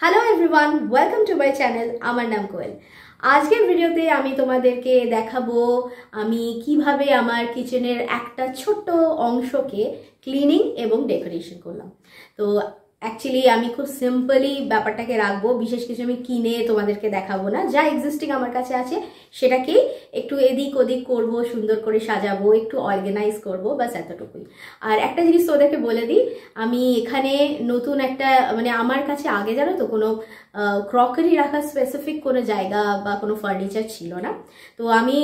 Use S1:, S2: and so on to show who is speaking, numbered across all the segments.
S1: Hello everyone, welcome to my channel. আমার নাম কোয়েল। আজকের ভিডিওতে আমি তোমাদেরকে দেখাবো আমি কিভাবে আমার কিচেনের একটা ছোট্ট অংশকে ক্লিনিং এবং ডেকোরেশন করলাম। তো অ্যাকচুয়ালি আমি খুব সিম্পলি ব্যাপারটাকে রাখবো, বিশেষ কিছু আমি কিনে তোমাদেরকে দেখাবো না। যা এক্সিস্টিং আমার কাছে আছে সেটাকেই একটু এদিক ওদিক করবো, সুন্দর করে সাজাবো, একটু অর্গানাইজ করবো, বাস এতটুকুই। আর একটা জিনিস তোদেরকে বলে দিই, আমি এখানে নতুন একটা আমার কাছে আগে জানো তো কোনো ক্রকারি রাখার স্পেসিফিক কোনো জায়গা বা কোনো ফার্নিচার ছিল না। তো আমি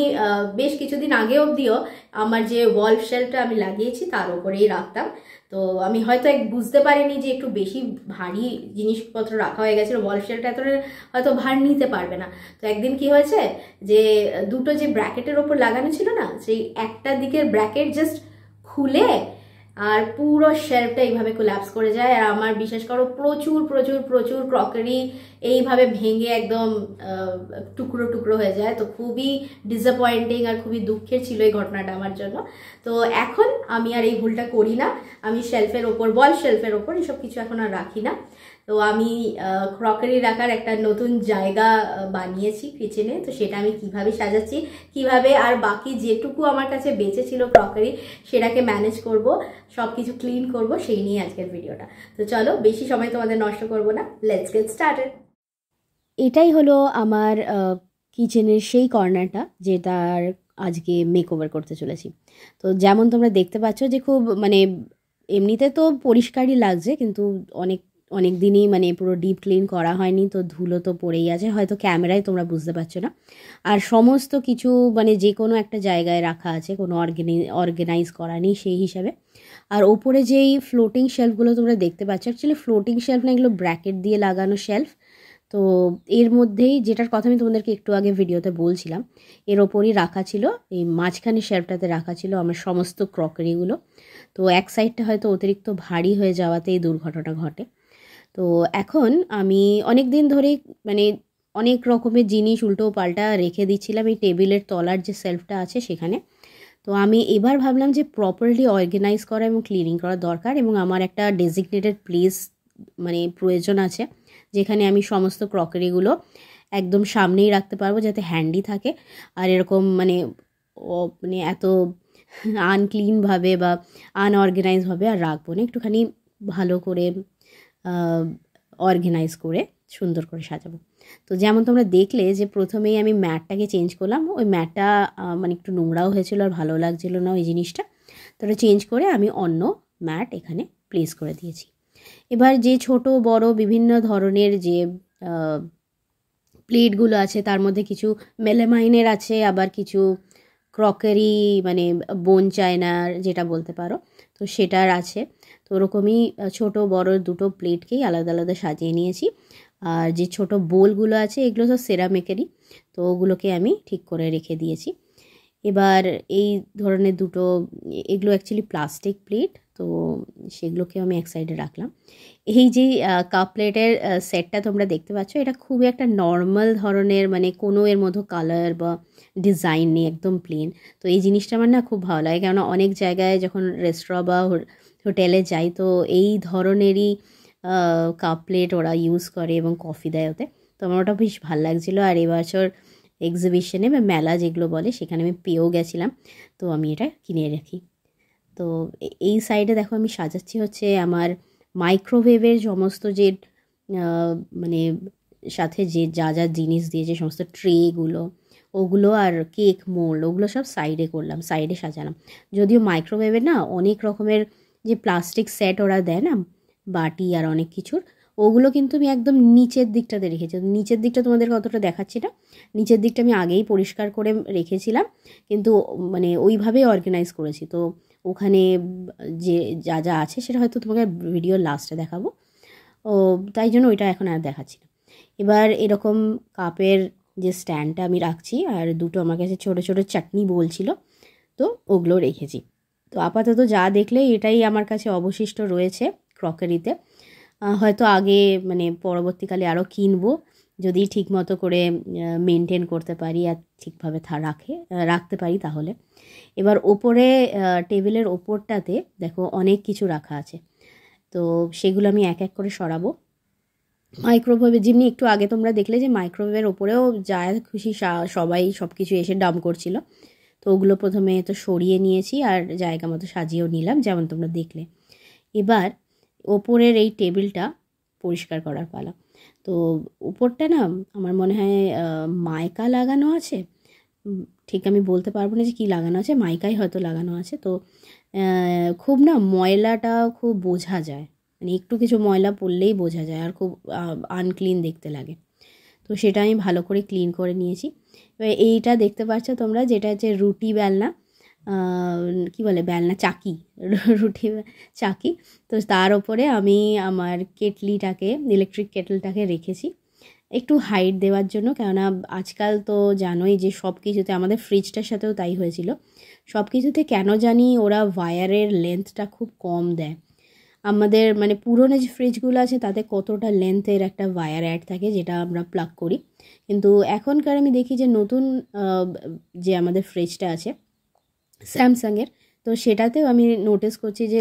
S1: বেশ কিছুদিন আগে অবধিও আমার যে ওয়াল শেলফটা আমি লাগিয়েছি তার উপরেই রাখতাম। তো আমি হয়তো বুঝতে পারিনি যে একটু বেশি ভারী জিনিসপত্র রাখা হয়ে গেছিলো, ওয়াল শেলফটা এত হয়তো ভার নিতে পারবে না। তো একদিন কি হয়েছে যে দুটো যে ব্র্যাকেটের ওপর লাগানো ছিল না, সেই একটা দিকের ব্র্যাকেট জাস্ট খুলে আর পুরো শেলফটা এইভাবে কোল্যাপস করে যায়। আর আমার বিশেষ করো প্রচুর প্রচুর প্রচুর ক্রকারি এইভাবে ভেঙে একদম টুকরো টুকরো হয়ে যায়। তো খুবই ডিসঅ্যাপয়েন্টিং আর খুবই দুঃখের ছিল এই ঘটনাটা আমার জন্য। তো এখন আমি আর এই ভুলটা করি না। আমি শেলফের ওপর, ওয়াল শেলফের ওপর এসব কিছু এখন আর রাখি না। তো আমি ক্রকারি রাখার একটা নতুন জায়গা বানিয়েছি কিচেনে। তো সেটা আমি কিভাবে সাজাচ্ছি, কিভাবে আর বাকি যেটুকু আমার কাছে বেঁচে ছিল ক্রকারি সেটাকে ম্যানেজ করব, সব কিছু ক্লিন করব, সেই নিয়ে আজকের ভিডিওটা। তো চলো, বেশি সময় তোমাদের নষ্ট করব না, লেটস গেট স্টার্টেড। এটাই হলো আমার কিচেনের সেই কর্নারটা যেটার আজকে মেকওভার করতে চলেছি। তো যেমন তোমরা দেখতে পাচ্ছ যে খুব এমনিতে তো পরিষ্কারই লাগছে, কিন্তু অনেক অনেক দিনই পুরো ডিপ ক্লিন করা হয়নি, তো ধুলো তো পড়েই আছে, হয়তো ক্যামেরায় তোমরা বুঝতে পারছো না। আর সমস্ত কিছু যে কোনো একটা জায়গায় রাখা আছে, কোনো অর্গানাইজ করা নেই সেই হিসাবে। আর ওপরে যেই ফ্লোটিং শেলফগুলো তোমরা দেখতে পাচ্ছ, অ্যাকচুয়ালি ফ্লোটিং শেলফ না, এগুলো ব্র্যাকেট দিয়ে লাগানো শেলফ। তো এর মধ্যেই যেটার কথা আমি তোমাদেরকে একটু আগে ভিডিওতে বলছিলাম, এর ওপরই রাখা ছিল, এই মাঝখানে শেলফটাতে রাখা ছিল আমার সমস্ত ক্রকারিগুলো। তো এক সাইডটা হয়তো অতিরিক্ত ভারী হয়ে যাওয়াতে এই দুর্ঘটনা ঘটে। তো এখন আমি অনেক দিন ধরেই অনেক রকমের জিনিস উল্টো পাল্টা রেখে দিচ্ছিলাম এই টেবিলের তলার যে শেলফটা আছে সেখানে। তো আমি এবার ভাবলাম যে প্রপারলি অর্গানাইজ করা এবং ক্লিনিং করা দরকার, এবং আমার একটা ডেজিগনেটেড প্লেস প্রয়োজন আছে যেখানে আমি সমস্ত ক্রকারিগুলো একদম সামনেই রাখতে পারবো, যাতে হ্যান্ডি থাকে। আর এরকম এত আনক্লিনভাবে বা আনঅর্গানাইজভাবে আর রাখবো না, একটুখানি ভালো করে অর্গানাইজ করে সুন্দর করে সাজাবো। তো যেমন তোমরা দেখলে যে প্রথমেই আমি ম্যাটটাকে চেঞ্জ করলাম, ওই ম্যাটটা একটু নোংরাও হয়েছিল আর ভালো লাগছিল না ওই জিনিসটা। তো ওটা চেঞ্জ করে আমি অন্য ম্যাট এখানে প্লেস করে দিয়েছি। এবার যে ছোট বড় বিভিন্ন ধরনের যে প্লেটগুলো আছে তার মধ্যে কিছু মেলামাইনের আছে, আবার কিছু ক্রকারি বোন চায়নার যেটা বলতে পারো, তো সেটার আছে। তো ওরকমই ছোট বড় দুটো প্লেটকেই আলাদা আলাদা সাজিয়ে নিয়েছি। আর যে ছোট বোলগুলো আছে এগুলো তো সেরামিকেরই, তো ওগুলোকে আমি ঠিক করে রেখে দিয়েছি। এবার এই ধরনের দুটো, এগুলো অ্যাকচুয়ালি প্লাস্টিক প্লেট, তো সেগুলোকে আমি এক সাইডে রাখলাম। এই যে কাপ প্লেটের সেটটা তোমরা দেখতে পাচ্ছ, এটা খুবই একটা নর্মাল ধরনের, কোনো এর মধ্যে কালার বা ডিজাইন নেই, একদম প্লেন। তো এই জিনিসটা আমার না খুব ভালো লাগে, কেননা অনেক জায়গায় যখন রেস্টুরেন্ট বা হোটেলে যাই তো এই ধরনেরই কাপ প্লেট ওরা ইউজ করে এবং কফি দেয় ওতে। তো আমার ওটা বেশ ভালো লাগছিলো। আর এবছর এক্সিবিশনে বা মেলা যেগুলো বলে সেখানে আমি পেয়েও গেছিলাম, তো আমি এটা কিনে রাখি। তো এই সাইডে দেখো আমি সাজাচ্ছি হচ্ছে আমার মাইক্রোওয়েভের সমস্ত যে সাথে যে যা যা জিনিস দিয়েছে, সমস্ত ট্রেগুলো ওগুলো আর কেক মোল্ড ওগুলো সব সাইডে করলাম, সাইডে সাজালাম। যদিও মাইক্রোওয়েভের না অনেক রকমের যে প্লাস্টিক সেট ওরা দেয় না, বাটি আর অনেক কিছুর, ওগুলো কিন্তু আমি একদম নিচের দিকটাতে রেখেছি। নিচের দিকটা তোমাদেরকে অতটা দেখাচ্ছি না, নিচের দিকটা আমি আগেই পরিষ্কার করে রেখেছিলাম, কিন্তু ওইভাবেই অর্গানাইজ করেছি। তো ওখানে যে যা যা আছে সেটা হয়তো তোমাকে ভিডিও লাস্টে দেখাবো, ও তাই জন্য ওইটা এখন আর দেখাচ্ছি না। এবার এরকম কাপের যে স্ট্যান্ডটা আমি রাখছি, আর দুটো আমার কাছে ছোটো ছোটো চাটনি বলছিল, তো ওগুলো রেখেছি। তো আপাতত যা দেখলে এটাই আমার কাছে অবশিষ্ট রয়েছে ক্রকারিতে। হয়তো আগে পরবর্তীকালে আরও কিনবো, যদি ঠিক মতো করে মেনটেন করতে পারি আর ঠিকভাবে রাখতে পারি তাহলে। এবার ওপরে টেবিলের ওপরটাতে দেখো অনেক কিছু রাখা আছে, তো সেগুলো আমি এক এক করে সরাবো। মাইক্রোওয়েভে যেমনি একটু আগে তোমরা দেখলে যে মাইক্রোওয়েভের ওপরেও যা খুশি সবাই সব কিছু এসে ডাম্প করছিল, তো ওগুলো প্রথমে তো সরিয়ে নিয়েছি আর জায়গা মতো সাজিয়েও নিলাম যেমন তোমরা দেখলে। এবার ওপরের এই টেবিলটা পরিষ্কার করার পালা। তো উপরটা না আমার মনে হয় মাইকা লাগানো আছে, ঠিক আমি বলতে পারবো না যে কী লাগানো আছে, মাইকাই হয়তো লাগানো আছে। তো খুব না ময়লাটা খুব বোঝা যায়, মানে একটু কিছু ময়লা পড়লেই বোঝা যায় আর খুব আনক্লিন দেখতে লাগে। তো সেটা আমি ভালো করে ক্লিন করে নিয়েছি। এবার এইটা দেখতে পাচ্ছ তোমরা, যেটা হচ্ছে রুটি বেলনা, কি বলে বেলনা চাকি, রুটি চাকি। তো তার ওপরে আমি আমার কেটলিটাকে, ইলেকট্রিক কেটলটাকে রেখেছি একটু হাইট দেওয়ার জন্য। কেননা আজকাল তো জানোই যে সব কিছুতে, আমাদের ফ্রিজটার সাথেও তাই হয়েছিল, সব কিছুতে কেন জানি ওরা ওয়্যারের লেন্থটা খুব কম দেয়। আমাদের মানে পুরনো যে ফ্রিজগুলো আছে তাতে কতটা লেন্থের একটা ওয়্যার অ্যাড থাকে যেটা আমরা প্লাগ করি, কিন্তু এখনকার আমি দেখি যে নতুন যে আমাদের ফ্রিজটা আছে স্যামসাংয়ের, তো সেটাতেও আমি নোটিস করছি যে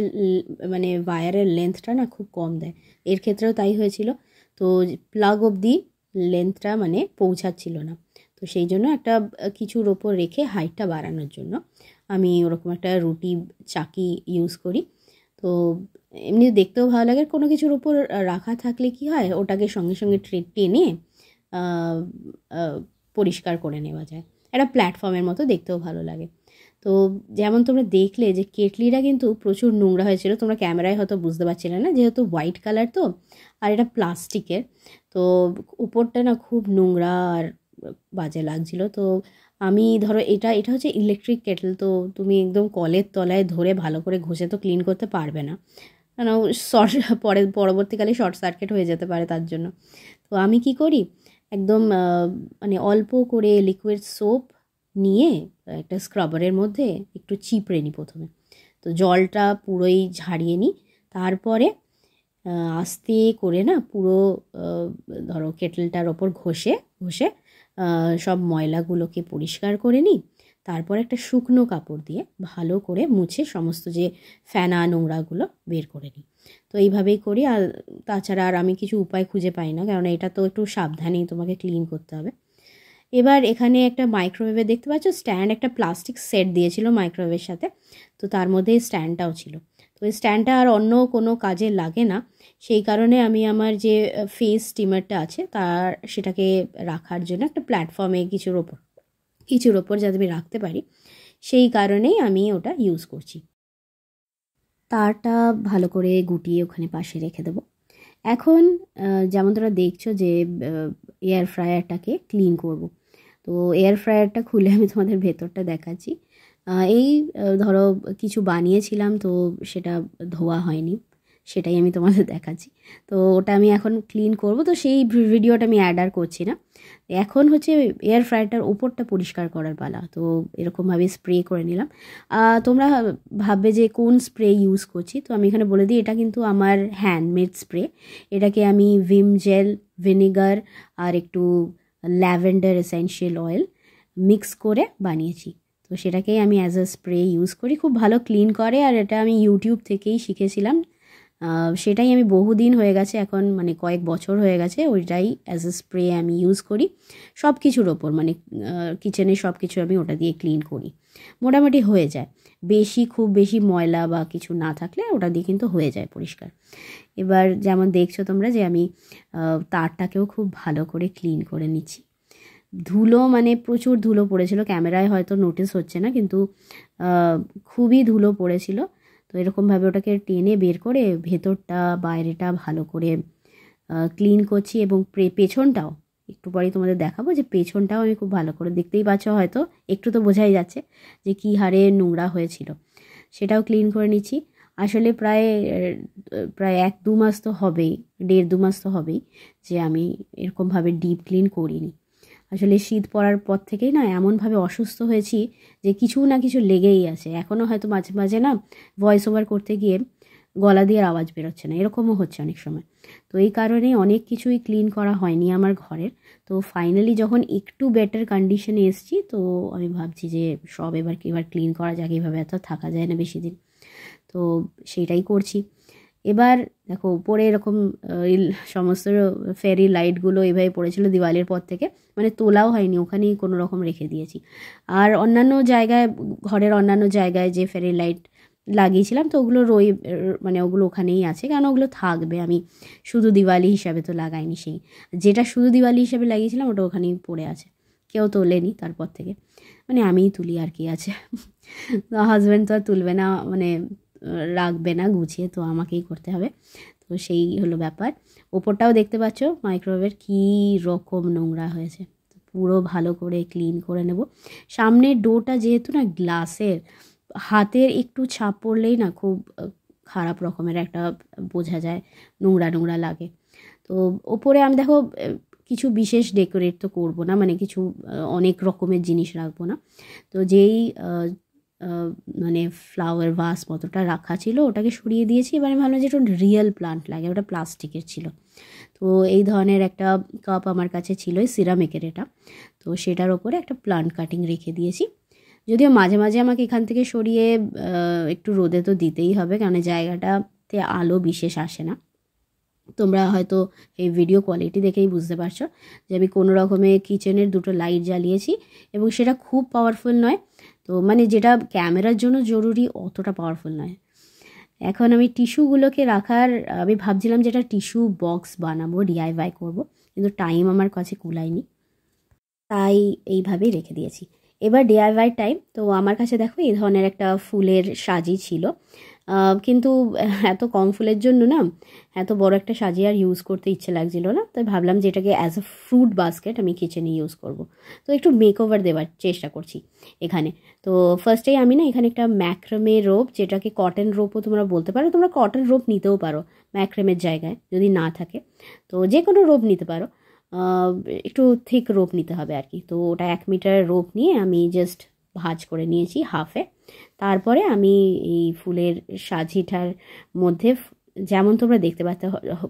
S1: মানে ওয়্যারের লেন্থটা না খুব কম দেয়। এর ক্ষেত্রেও তাই হয়েছিল। তো প্লাগ অবধি লেন্থটা মানে পৌঁছাচ্ছিল না। তো সেই জন্য একটা কিছুর ওপর রেখে হাইটটা বাড়ানোর জন্য আমি ওরকম একটা রুটি চাকি ইউজ করি। তো এমনি দেখতেও ভালো লাগে, কোনো কিছুর ওপর রাখা থাকলে কি হয় ওটাকে সঙ্গে সঙ্গে টেনে পরিষ্কার করে নেওয়া যায়, একটা প্ল্যাটফর্মের মতো দেখতেও ভালো লাগে। তো যেমন তোমরা দেখলে যে কেটলিটা কিন্তু প্রচুর নোংরা হয়েছিল, তোমরা ক্যামেরায় হয়তো বুঝতে পারছিলে না যেহেতু হোয়াইট কালার তো, আর এটা প্লাস্টিকের, তো উপরটা না খুব নোংরা আর বাজে লাগছিল। তো আমি ধরো এটা হচ্ছে ইলেকট্রিক কেটল, তো তুমি একদম কলের তলায় ধরে ভালো করে ঘষে তো ক্লিন করতে পারবে না, কেন পরবর্তীকালে শর্ট সার্কিট হয়ে যেতে পারে তার জন্য। তো আমি কি করি, একদম মানে অল্প করে লিকুইড সোপ নিয়ে একটা স্ক্রাবারের মধ্যে একটু চিপড়ে নিই প্রথমে, তো জলটা পুরোই ঝাড়িয়ে নিই। তারপরে আস্তে করে না পুরো ধরো কেটলটার ওপর ঘষে সব ময়লাগুলোকে পরিষ্কার করে নিই। তারপর একটা শুকনো কাপড় দিয়ে ভালো করে মুছে সমস্ত যে ফেনা নোংরাগুলো বের করে নিই। তো এইভাবেই করি, আর তাছাড়া আর আমি কিছু উপায় খুঁজে পাই না, কারণ এটা তো একটু সাবধানেই তোমাকে ক্লিন করতে হবে। এবার এখানে একটা মাইক্রোওয়েভে দেখতে পাচ্ছ স্ট্যান্ড, একটা প্লাস্টিক সেট দিয়েছিল মাইক্রোওয়েভের সাথে, তো তার মধ্যে এই স্ট্যান্ডটাও ছিল। তো এই স্ট্যান্ডটা আর অন্য কোনো কাজে লাগে না, সেই কারণে আমি আমার যে ফেস স্টিমারটা আছে সেটাকে রাখার জন্য একটা প্ল্যাটফর্মে কিছুর ওপর যাতে আমি রাখতে পারি, সেই কারণেই আমি ওটা ইউজ করছি। তারটা ভালো করে গুটিয়ে ওখানে পাশে রেখে দেবো। এখন যেমন তোমরা দেখছো যে এয়ার ফ্রায়ারটাকে ক্লিন করব। তো এয়ার ফ্রায়ারটা খুলে আমি তোমাদের ভেতরটা দেখাচ্ছি। এই ধরো কিছু বানিয়েছিলাম, তো সেটা ধোয়া হয়নি, সেটাই আমি তোমাদের দেখাচ্ছি। তো ওটা আমি এখন ক্লিন করব, তো সেই ভিডিওটা আমি অ্যাড আর করছি না। এখন হচ্ছে এয়ার ফ্রায়ারটার ওপরটা পরিষ্কার করার পালা। তো এরকমভাবে স্প্রে করে নিলাম। তোমরা ভাববে যে কোন স্প্রে ইউজ করছি, তো আমি এখানে বলে দিই এটা কিন্তু আমার হ্যান্ডমেড স্প্রে। এটাকে আমি ভিম জেল, ভিনেগার আর একটু ল্যাভেন্ডার এসেনশিয়াল অয়েল মিক্স করে বানিয়েছি। তো সেটাকেই আমি অ্যাজ আ স্প্রে ইউজ করি, খুব ভালো ক্লিন করে, আর এটা আমি ইউটিউব থেকেই শিখেছিলাম। সেটাই আমি বহুদিন হয়ে গেছে, এখন মানে কয়েক বছর হয়ে গেছে ওইটাই অ্যাজ আ স্প্রে আমি ইউজ করি সব কিছুর ওপর, মানে কিচেনের সব কিছু আমি ওটা দিয়ে ক্লিন করি, মোটামুটি হয়ে যায়। খুব বেশি ময়লা বা কিছু না থাকলে ওটা দিয়ে কিন্তু হয়ে যায় পরিষ্কার। এবার যেমন দেখছো তোমরা যে আমি তারটাকেও খুব ভালো করে ক্লিন করে নিচ্ছি। ধুলো মানে প্রচুর ধুলো পড়েছিল, ক্যামেরায় হয়তো নোটিস হচ্ছে না, কিন্তু খুবই ধুলো পড়েছিল। তো এরকমভাবে ওটাকে টেনে বের করে ভেতরটা বাইরেটা ভালো করে ক্লিন করছি, এবং পেছনটাও একটু পরেই তোমাদের দেখাবো যে পেছনটাও আমি খুব ভালো করে, দেখতেই পাচ্ছ হয়তো একটু তো বোঝাই যাচ্ছে যে কী হারে নোংরা হয়েছিল, সেটাও ক্লিন করে নিচ্ছি। আসলে প্রায় 1-2 মাস তো হবেই, 1.5-2 মাস তো হবেই যে আমি এরকমভাবে ডিপ ক্লিন করিনি। আসলে শীত পড়ার পর থেকেই না এমনভাবে অসুস্থ হয়েছি যে কিছু না কিছু লেগেই আছে। এখনও হয়তো মাঝে মাঝে না ভয়েস ওভার করতে গিয়ে গলা দিয়ে আওয়াজ বেরোচ্ছে না, এরকমও হচ্ছে অনেক সময়। তো এই কারণে অনেক কিছুই ক্লিন করা হয়নি আমার ঘরের। তো ফাইনালি যখন একটু বেটার কন্ডিশনে এসছি, তো আমি ভাবছি যে সব এবার ক্লিন করা যাক, এইভাবে এত থাকা যায় না বেশি দিন, তো সেইটাই করছি। এবার দেখো উপরে এরকম সমস্ত ফেরি লাইটগুলো এভাবে পড়েছিল দিওয়ালির পর থেকে, মানে তোলাও হয়নি, ওখানেই কোনো রকম রেখে দিয়েছি। আর অন্যান্য জায়গায়, ঘরের অন্যান্য জায়গায় যে ফেরি লাইট লাগিয়েছিলাম তো ওগুলো মানে ওগুলো ওখানেই আছে, কারণ ওগুলো থাকবে, আমি শুধু দিওয়ালি হিসাবে তো লাগাইনি। সেই যেটা শুধু দিওয়ালি হিসাবে লাগিয়েছিলাম ওটা ওখানেই পড়ে আছে, কেউ তোলেনি তারপর থেকে, মানে আমিই তুলি আর কি আছে। তো হাজব্যান্ড তো আর তুলবে না, মানে রাখবে না গুছিয়ে, তো আমাকেই করতে হবে। তো সেই হলো ব্যাপার। ওপরটাও দেখতে পাচ্ছ মাইক্রোওয়েভের কী রকম নোংরা হয়েছে, তো পুরো ভালো করে ক্লিন করে নেব। সামনের ডোটা যেহেতু না গ্লাসের, হাতের একটু ছাপ পড়লেই না খুব খারাপ রকমের একটা বোঝা যায়, নোংরা নোংরা লাগে। তো ওপরে আমি দেখো কিছু বিশেষ ডেকোরেট তো করবো না, মানে কিছু অনেক রকমের জিনিস রাখবো না। তো যেই মানে ফ্লাওয়ার ভাস মতোটা রাখা ছিল ওটাকে সরিয়ে দিয়েছি। এবার আমি ভাবলাম যে একটু রিয়েল প্লান্ট লাগে, ওটা প্লাস্টিকের ছিল। তো এই ধরনের একটা কাপ আমার কাছে ছিল, সিরামিকের এটা, তো সেটার ওপরে একটা প্লান্ট কাটিং রেখে দিয়েছি। যদিও মাঝে মাঝে আমাকে এখান থেকে সরিয়ে একটু রোদে তো দিতেই হবে, কারণ জায়গাটাতে আলো বিশেষ আসে না। তোমরা হয়তো এই ভিডিও কোয়ালিটি দেখেই বুঝতে পারছো যে আমি কোনো রকমে কিচেনের দুটো লাইট জ্বালিয়েছি, এবং সেটা খুব পাওয়ারফুল নয়, তো মানে যেটা ক্যামেরার জন্য জরুরি অতটা পাওয়ারফুল নয়। এখন আমি টিস্যুগুলোকে রাখার, আমি ভাবছিলাম যে একটা টিস্যু বক্স বানাবো, DIY করব, কিন্তু টাইম আমার কাছে কুলায়নি, তাই এইভাবেই রেখে দিয়েছি। এবার DIY টাইম। তো আমার কাছে দেখো এই ধরনের একটা ফুলের সাজি ছিল, কিন্তু এত কম ফুলের জন্য না এত বড় একটা সাজি আর ইউজ করতে ইচ্ছে লাগছিল না, তাই ভাবলাম যে এটাকে অ্যাজ আ ফ্রুট বাস্কেট আমি কিচেনে ইউজ করব। তো একটু মেকওভার দেওয়ার চেষ্টা করছি এখানে। তো ফার্স্টেই আমি না এখানে একটা ম্যাক্রামে রোপ, যেটাকে কটন রোপও তোমরা বলতে পারো, তোমরা কটন রোপ নিতেও পারো ম্যাক্রামের জায়গায় যদি না থাকে, তো যে কোনো রোপ নিতে পারো, একটু থিক রোপ নিতে হবে আর কি। তো ওটা 1 মিটার রোপ নিয়ে আমি জাস্ট ভাঁজ করে নিয়েছি হাফে। তারপরে আমি এই ফুলের সাজিটার মধ্যে, যেমন তোমরা দেখতে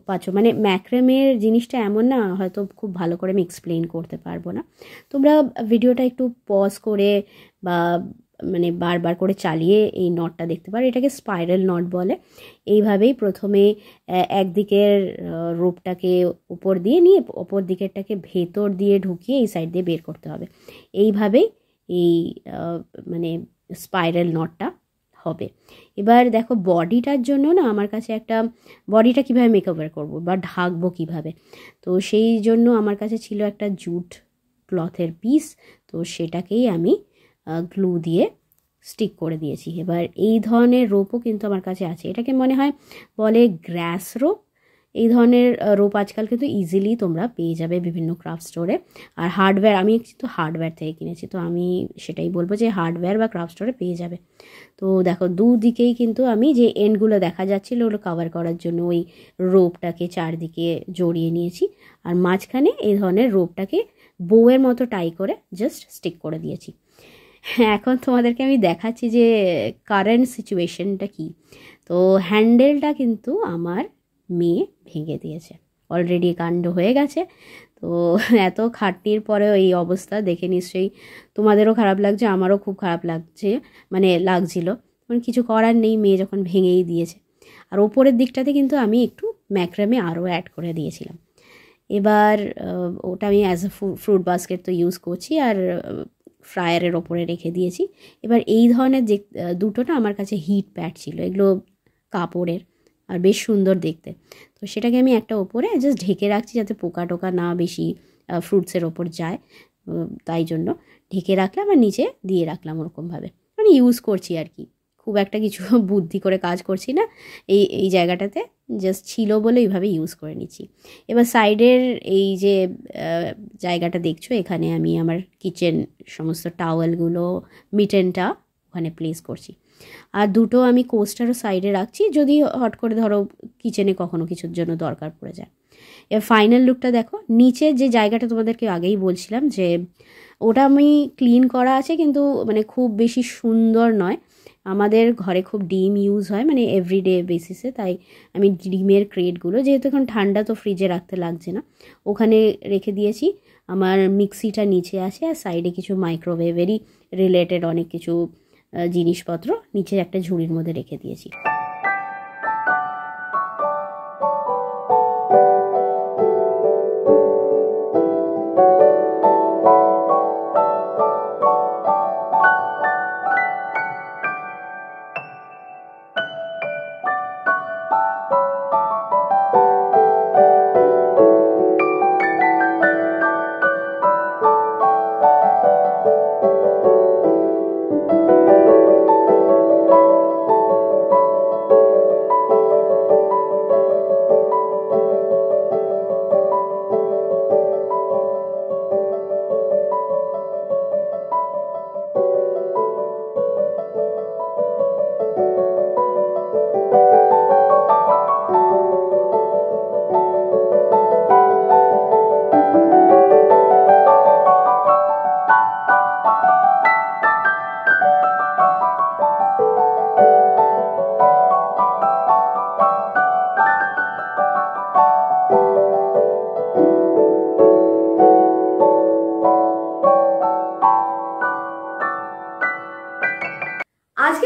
S1: পাচ্ছ, মানে ম্যাক্রামের জিনিসটা এমন না, হয়তো খুব ভালো করে আমি এক্সপ্লেন করতে পারবো না, তোমরা ভিডিওটা একটু পজ করে বা মানে বারবার করে চালিয়ে এই নটটা দেখতে পারো। এটাকে স্পাইরাল নট বলে। এইভাবেই প্রথমে একদিকের রোপটাকে উপর দিয়ে নিয়ে অপর দিকেরটাকে ভেতর দিয়ে ঢুকিয়ে এই সাইড দিয়ে বের করতে হবে। এইভাবেই এই মানে স্পাইরাল নটটা হবে। এবার দেখো বডিটার জন্য না আমার কাছে একটা, বডিটা কীভাবে মেকওভার করবো বা ঢাকবো কীভাবে, তো সেই জন্য আমার কাছে ছিল একটা জুট ক্লথের পিস, তো সেটাকেই আমি গ্লু দিয়ে স্টিক করে দিয়েছি। এবার এই ধরনের রোপও কিন্তু আমার কাছে আছে, এটাকে মনে হয় বলে গ্রাস রোপ। এই ধরনের রোপ আজকাল কিন্তু ইজিলি তোমরা পেয়ে যাবে বিভিন্ন ক্রাফট স্টোরে। আর হার্ডওয়্যার, আমি কিন্তু হার্ডওয়্যার থেকে কিনেছি, তো আমি সেটাই বলবো যে হার্ডওয়্যার বা ক্রাফট স্টোরে পেয়ে যাবে। তো দেখো দুদিকেই কিন্তু আমি যে এন্ডগুলো দেখা যাচ্ছিলো ওগুলো কভার করার জন্য ওই রোপটাকে চারদিকে জড়িয়ে নিয়েছি, আর মাঝখানে এই ধরনের রোপটাকে বউয়ের মতো টাই করে জাস্ট স্টিক করে দিয়েছি। এখন তোমাদেরকে আমি দেখাচ্ছি যে কারেন্ট সিচুয়েশনটা কি। তো হ্যান্ডেলটা কিন্তু আমার মেয়ে ভেঙে দিয়েছে, অলরেডি কাণ্ড হয়ে গেছে। তো এত খাটনির পরেও এই অবস্থা দেখে নিশ্চয়ই তোমাদেরও খারাপ লাগছে, আমারও খুব খারাপ লাগছে, মানে লাগছিল, মানে কিছু করার নেই, মেয়ে যখন ভেঙেই দিয়েছে। আর ওপরের দিকটাতে কিন্তু আমি একটু ম্যাক্রামে আরও অ্যাড করে দিয়েছিলাম। এবার ওটা আমি অ্যাজ এ ফ্রুট বাস্কেট তো ইউজ করছি, আর ফ্রায়ারের ওপরে রেখে দিয়েছি। এবার এই ধরনের যে দুটো না আমার কাছে হিট প্যাড ছিল, এগুলো কাপড়ের আর বেশ সুন্দর দেখতে, তো সেটাকে আমি একটা ওপরে জাস্ট ঢেকে রাখছি যাতে পোকা টোকা না বেশি ফ্রুটসের ওপর যায়, তাই জন্য ঢেকে রাখলাম আর নিচে দিয়ে রাখলাম ওরকমভাবে, মানে ইউজ করছি আর কি, খুব একটা কিছু বুদ্ধি করে কাজ করছি না, এই জায়গাটাতে জাস্ট ছিল বলে এইভাবে ইউজ করে নিচ্ছি। এবার সাইডের এই যে জায়গাটা দেখছো, এখানে আমি আমার কিচেন সমস্ত টাওয়েলগুলো, মিটেনটা ওখানে প্লেস করছি। আর দুটো আমি কোস্টারও সাইডে রাখছি, যদি হট করে ধরো কিচেনে কখনো কিছুর জন্য দরকার পড়ে যায়। এবার ফাইনাল লুকটা দেখো। নিচের যে জায়গাটা তোমাদেরকে আগেই বলছিলাম যে ওটা আমি ক্লিন করা আছে, কিন্তু মানে খুব বেশি সুন্দর নয়। আমাদের ঘরে খুব ডিম ইউজ হয়, মানে এভরিডে বেসিসে, তাই আমি ডিমের ক্রেটগুলো, যেহেতু এখন ঠান্ডা তো ফ্রিজে রাখতে লাগছে না, ওখানে রেখে দিয়েছি। আমার মিক্সিটা নিচে আছে, আর সাইডে কিছু মাইক্রোওয়েভেরই রিলেটেড অনেক কিছু জিনিসপত্র নিচে একটা ঝুড়ির মধ্যে রেখে দিয়েছি।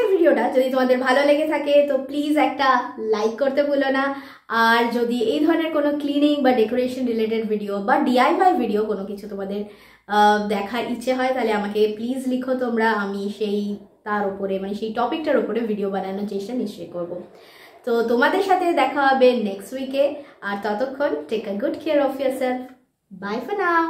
S1: আজকের ভিডিওটা যদি তোমাদের ভালো লেগে থাকে তো প্লিজ একটা লাইক করতে ভুলো না। আর যদি এই ধরনের কোনো ক্লিনিং বা ডেকোরেশন রিলেটেড ভিডিও বা ডিআইওয়াই ভিডিও কোনো কিছু তোমাদের দেখার ইচ্ছে হয় তাহলে আমাকে প্লিজ লিখো তোমরা, আমি তার উপরে মানে সেই টপিকটার উপরে ভিডিও বানানোর চেষ্টা নিশ্চয়ই করব। তো তোমাদের সাথে দেখা হবে নেক্সট উইকে, আর ততক্ষণ take a good care of yourself. Bye for now.